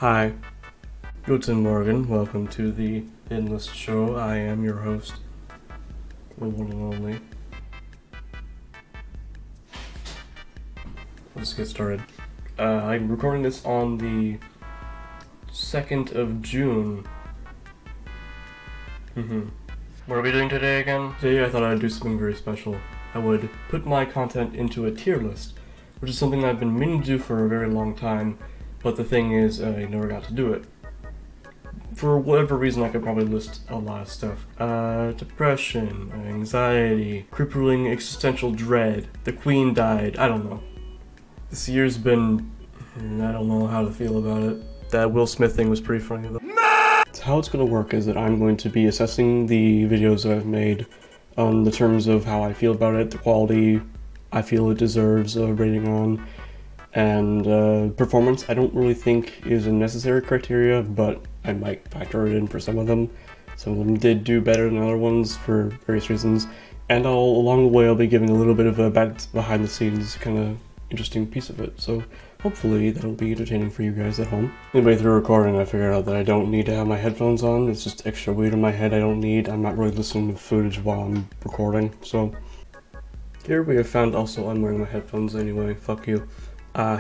Hi, Guten Morgen, welcome to the Vnlist show. I am your host, the one and only. Let's get started. I'm recording this on the 2nd of June. What are we doing today again? Today I thought I'd do something very special. I would put my content into a tier list, which is something I've been meaning to do for a very long time, but the thing is, I never got to do it. For whatever reason, I could probably list a lot of stuff. Depression, anxiety, crippling existential dread, the Queen died, I don't know. This year's been... I don't know how to feel about it. That Will Smith thing was pretty funny though. How it's going to work is that I'm going to be assessing the videos that I've made on the terms of how I feel about it, the quality I feel it deserves a rating on, and performance I don't really think is a necessary criteria, but I might factor it in for some of them. Some of them did do better than other ones for various reasons, and along the way I'll be giving a little bit of a behind the scenes kind of interesting piece of it, so hopefully that'll be entertaining for you guys at home. Midway through recording I figured out that I don't need to have my headphones on. It's just extra weight on my head I'm not really listening to footage while I'm recording, so here we have found, also I'm wearing my headphones anyway, fuck you.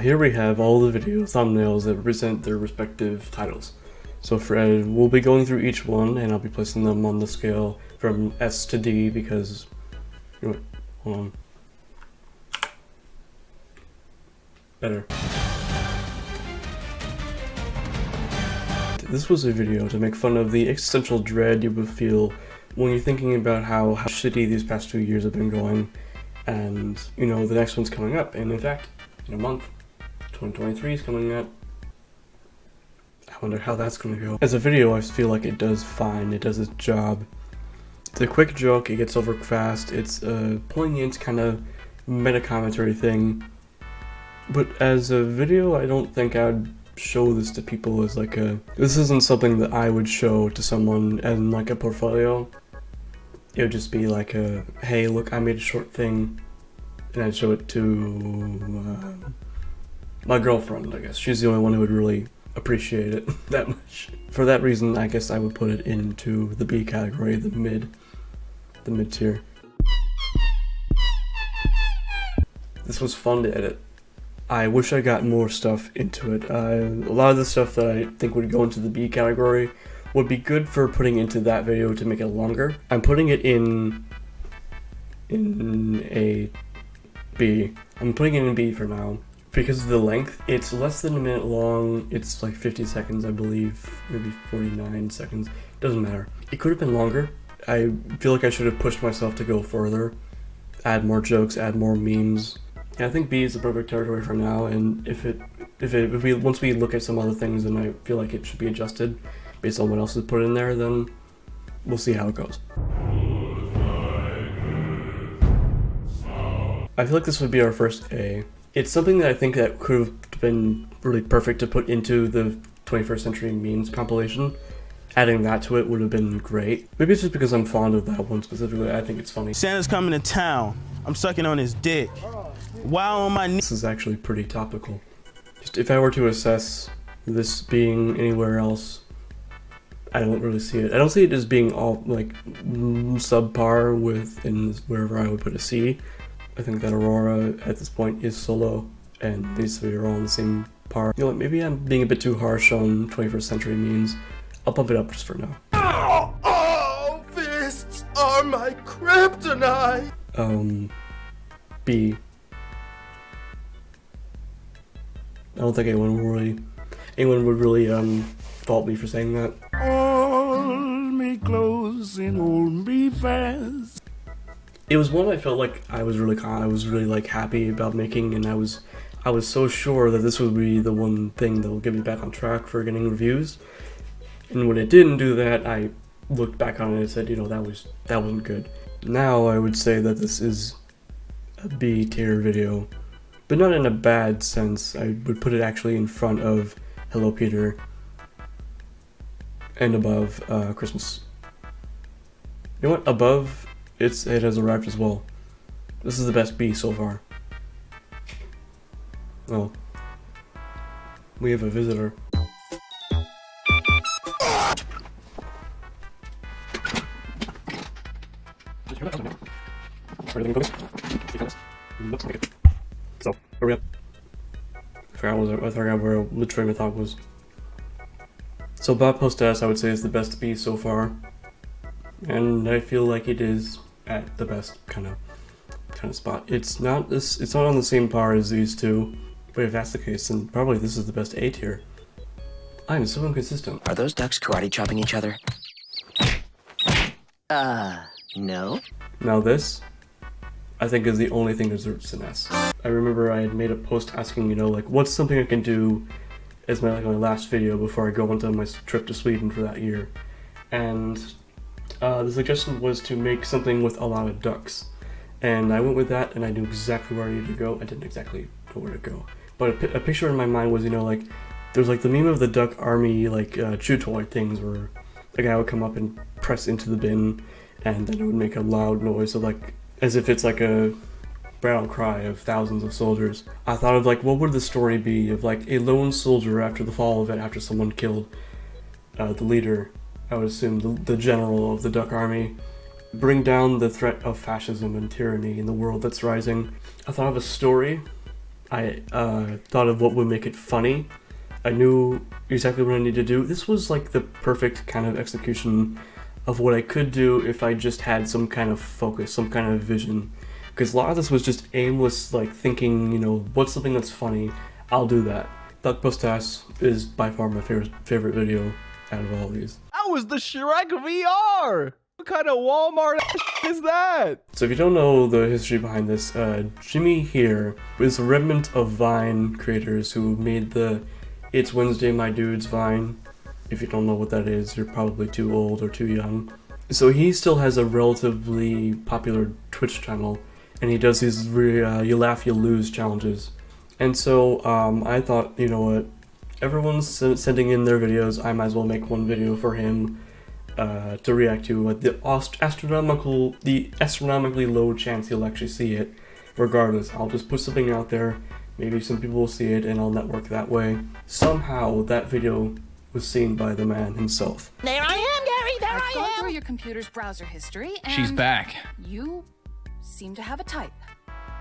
Here we have all the video thumbnails that represent their respective titles. So we'll be going through each one and I'll be placing them on the scale from S to D because, you know what, hold on. Better. This was a video to make fun of the existential dread you would feel when you're thinking about how shitty these past 2 years have been going, and you know the next one's coming up, and in fact, in a month, 2023 is coming up. I wonder how that's gonna go. As a video, I feel like it does fine, it does its job. It's a quick joke, it gets over fast, it's a poignant kind of meta-commentary thing. But as a video, I don't think I'd show this to people as like this isn't something that I would show to someone in like a portfolio. It would just be like hey look, I made a short thing, and I'd show it to my girlfriend, I guess. She's the only one who would really appreciate it that much. For that reason, I guess I would put it into the B category, the mid tier. This was fun to edit. I wish I got more stuff into it. A lot of the stuff that I think would go into the B category would be good for putting into that video to make it longer. I'm putting it in a B. I'm putting it in B for now. Because of the length, it's less than a minute long. It's like 50 seconds, I believe, maybe 49 seconds. Doesn't matter. It could have been longer. I feel like I should have pushed myself to go further, add more jokes, add more memes. Yeah, I think B is the perfect territory for now, and once we look at some other things and I feel like it should be adjusted based on what else is put in there, then we'll see how it goes. I feel like this would be our first A. It's something that I think that could have been really perfect to put into the 21st Century Memes compilation. Adding that to it would have been great. Maybe it's just because I'm fond of that one specifically. I think it's funny. Santa's coming to town. I'm sucking on his dick. Wow, on my knees. This is actually pretty topical. Just if I were to assess this being anywhere else, I don't really see it. I don't see it as being all like subpar with wherever I would put a C. I think that Aurora at this point is so low, and these three are all on the same par. You know what, maybe I'm being a bit too harsh on 21st Century Memes. I'll bump it up just for now. Oh, fists are my kryptonite. B. I don't think anyone would really fault me for saying that. Hold me close and hold me fast. It was one I felt like I was really like happy about making, and I was so sure that this would be the one thing that will get me back on track for getting reviews. And when it didn't do that, I looked back on it and said, you know, that wasn't good. Now I would say that this is a B tier video, but not in a bad sense. I would put it actually in front of Hello Peter and above Christmas. You know what? Above, it has arrived as well. This is the best B so far. Oh. We have a visitor. forgot where the train of thought was. So Bot Post S, I would say, is the best B so far, and I feel like it is at the best kind of spot. It's not on the same par as these two, but if that's the case, then probably this is the best A tier. I am so inconsistent. Are those ducks karate chopping each other? No. Now this, I think, is the only thing that deserves an S. I remember I had made a post asking, you know, like, what's something I can do as my last video before I go on my trip to Sweden for that year. And the suggestion was to make something with a lot of ducks. And I went with that, and I knew exactly where I needed to go. I didn't exactly know where to go. But a picture in my mind was, you know, like, there's like the meme of the duck army, like, chew toy things where a guy would come up and press into the bin, and then it would make a loud noise, so like, as if it's like a battle cry of thousands of soldiers. I thought of like, what would the story be of like a lone soldier after the fall of it, after someone killed the leader, I would assume the general of the duck army, bring down the threat of fascism and tyranny in the world that's rising. I thought of a story. I thought of what would make it funny. I knew exactly what I needed to do. This was like the perfect kind of execution of what I could do if I just had some kind of focus, some kind of vision. Because a lot of this was just aimless, like thinking, you know, what's something that's funny? I'll do that. Duck Postas is by far my favorite video out of all of these. That was the Shrek VR! What kind of Walmart is that? So if you don't know the history behind this, Jimmy here is a remnant of Vine creators who made the It's Wednesday My Dudes Vine. If you don't know what that is, you're probably too old or too young. So he still has a relatively popular Twitch channel, and he does these you laugh, you lose challenges. And so I thought, you know what, everyone's sending in their videos, I might as well make one video for him to react to. The astronomically low chance he'll actually see it. Regardless, I'll just put something out there, maybe some people will see it and I'll network that way. Somehow that video was seen by the man himself. There I am, Gary, there I've I gone am! through your computer's browser history, and She's back. you seem to have a type.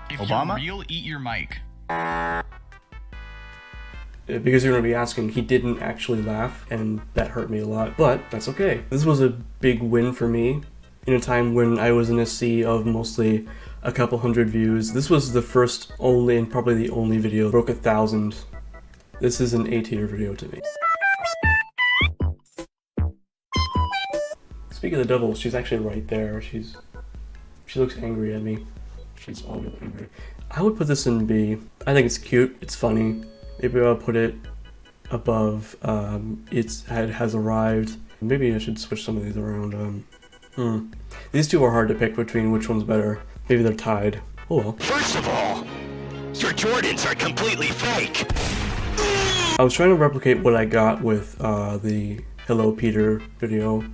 If Obama? you're real, eat your mic. Because you're going to be asking, he didn't actually laugh, and that hurt me a lot, but that's okay. This was a big win for me in a time when I was in a sea of mostly a couple hundred views. This was the first, only, and probably the only video that broke 1,000. This is an A tier video to me. Speaking of the devil, she's actually right there. She looks angry at me. She's all really angry. I would put this in B. I think it's cute, it's funny. Maybe I'll put it above it has arrived. Maybe I should switch some of these around. These two are hard to pick between which one's better. Maybe they're tied. Oh well. First of all, your Jordans are completely fake. I was trying to replicate what I got with the Hello Peter video,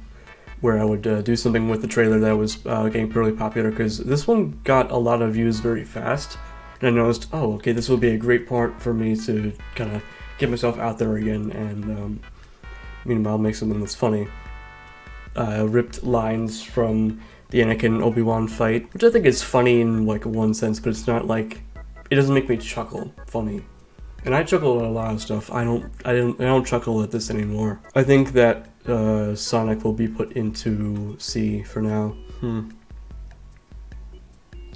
where I would do something with the trailer that was getting pretty popular, because this one got a lot of views very fast. And I noticed, oh, okay, this will be a great part for me to kind of get myself out there again and, meanwhile, make something that's funny. Ripped lines from the Anakin and Obi-Wan fight, which I think is funny in, like, one sense, but it's not, like, it doesn't make me chuckle funny. And I chuckle at a lot of stuff. I don't chuckle at this anymore. I think that Sonic will be put into C for now.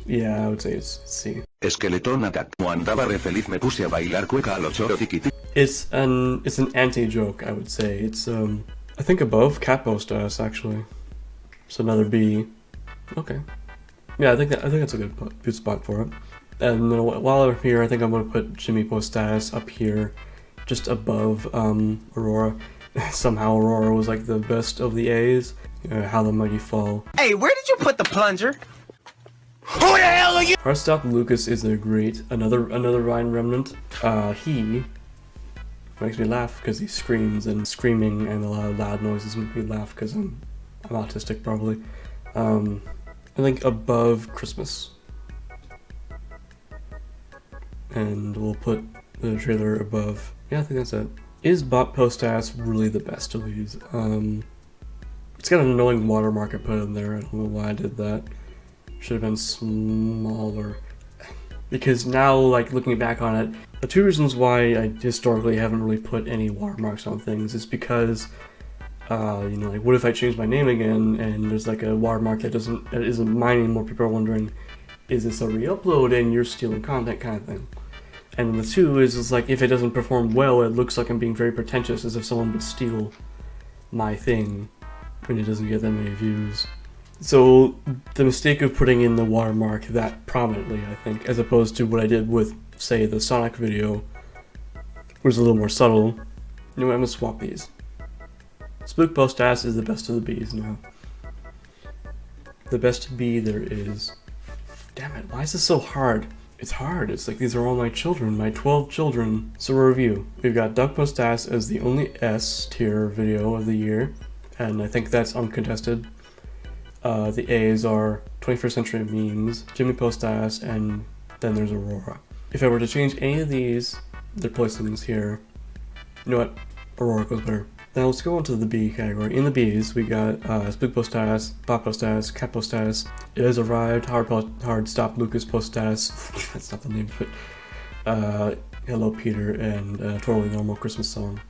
Yeah, I would say it's C. Esqueletón attack. Andaba re feliz, me puse a bailar cueca a lo choro tiquiti. It's an anti-joke, I would say. It's I think above Capo Stars actually. It's another B. Okay. Yeah, I think that's a good spot for it. And then while I'm here, I think I'm gonna put Jimmy Postas up here, just above Aurora. Somehow Aurora was like the best of the A's. How the Mighty Fall. Hey, where did you put the plunger? Who the hell are you? Heartstop Lucas is a great, another Ryan remnant. He makes me laugh because he screams, and screaming and a lot of loud noises make me laugh because I'm autistic probably. I think above Christmas. And we'll put the trailer above. Yeah, I think that's it. Is Bot Postas really the best of these? It's got an annoying watermark I put in there. I don't know why I did that. Should have been smaller. Because now, like, looking back on it, the two reasons why I historically haven't really put any watermarks on things is because, you know, like, what if I change my name again and there's like a watermark that isn't mine anymore? People are wondering, is this a re-upload and you're stealing content kind of thing? And the two is like, if it doesn't perform well, it looks like I'm being very pretentious, as if someone would steal my thing when it doesn't get that many views. So the mistake of putting in the watermark that prominently, I think, as opposed to what I did with, say, the Sonic video, was a little more subtle. You know what, I'm gonna swap these. Spook Post-Ass is the best of the bees now. The best bee there is. Damn it, why is this so hard? It's hard, it's like these are all my children, my 12 children. So a review. We've got Duck Post-Ass as the only S tier video of the year, and I think that's uncontested. The A's are 21st Century Memes, Jimmy Post-Ass, and then there's Aurora. If I were to change any of these, their placements here, you know what, Aurora goes better. Now let's go on to the B category. In the B's, we got Spook Post-Ass, Bot Post-Ass, Cat Post-Ass, It Has Arrived, Hard Stop Lucas Post-Ass, that's not the name of it, Hello Peter, and Totally Normal Christmas Song.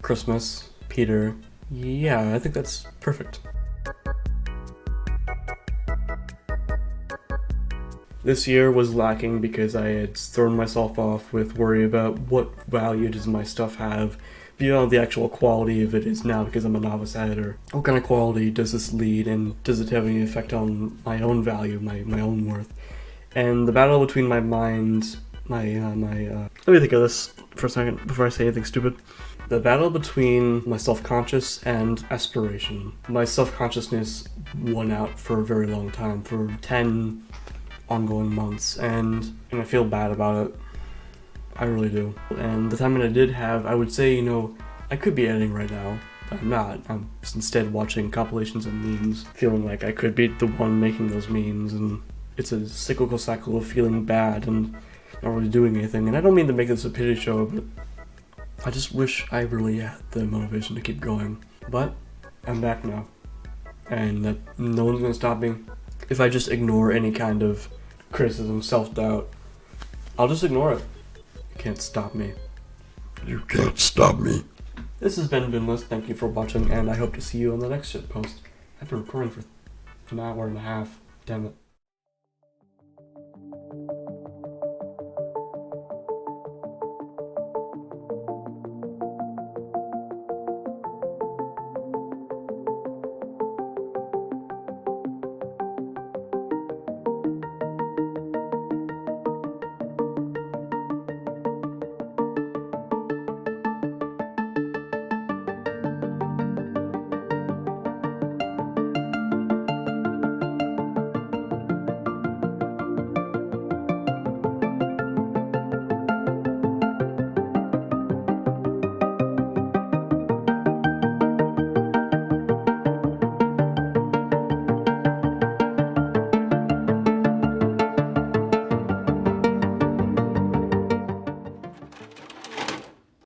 Christmas, Peter, yeah, I think that's perfect. This year was lacking because I had thrown myself off with worry about what value does my stuff have beyond the actual quality of it is now because I'm a novice editor. What kind of quality does this lead, and does it have any effect on my own value, my own worth? And the battle between my mind, let me think of this for a second before I say anything stupid. The battle between my self-conscious and aspiration. My self-consciousness won out for a very long time, for 10 ongoing months, and I feel bad about it. I really do. And the time that I did have, I would say, you know, I could be editing right now, but I'm not. I'm instead watching compilations of memes, feeling like I could be the one making those memes, and it's a cyclical cycle of feeling bad and not really doing anything. And I don't mean to make this a pity show, but I just wish I really had the motivation to keep going. But I'm back now, and no one's gonna stop me. If I just ignore any kind of criticism, self-doubt, I'll just ignore it. You can't stop me. You can't stop me. This has been Vnlist. Thank you for watching, and I hope to see you on the next shitpost. I've been recording for an hour and a half. Damn it.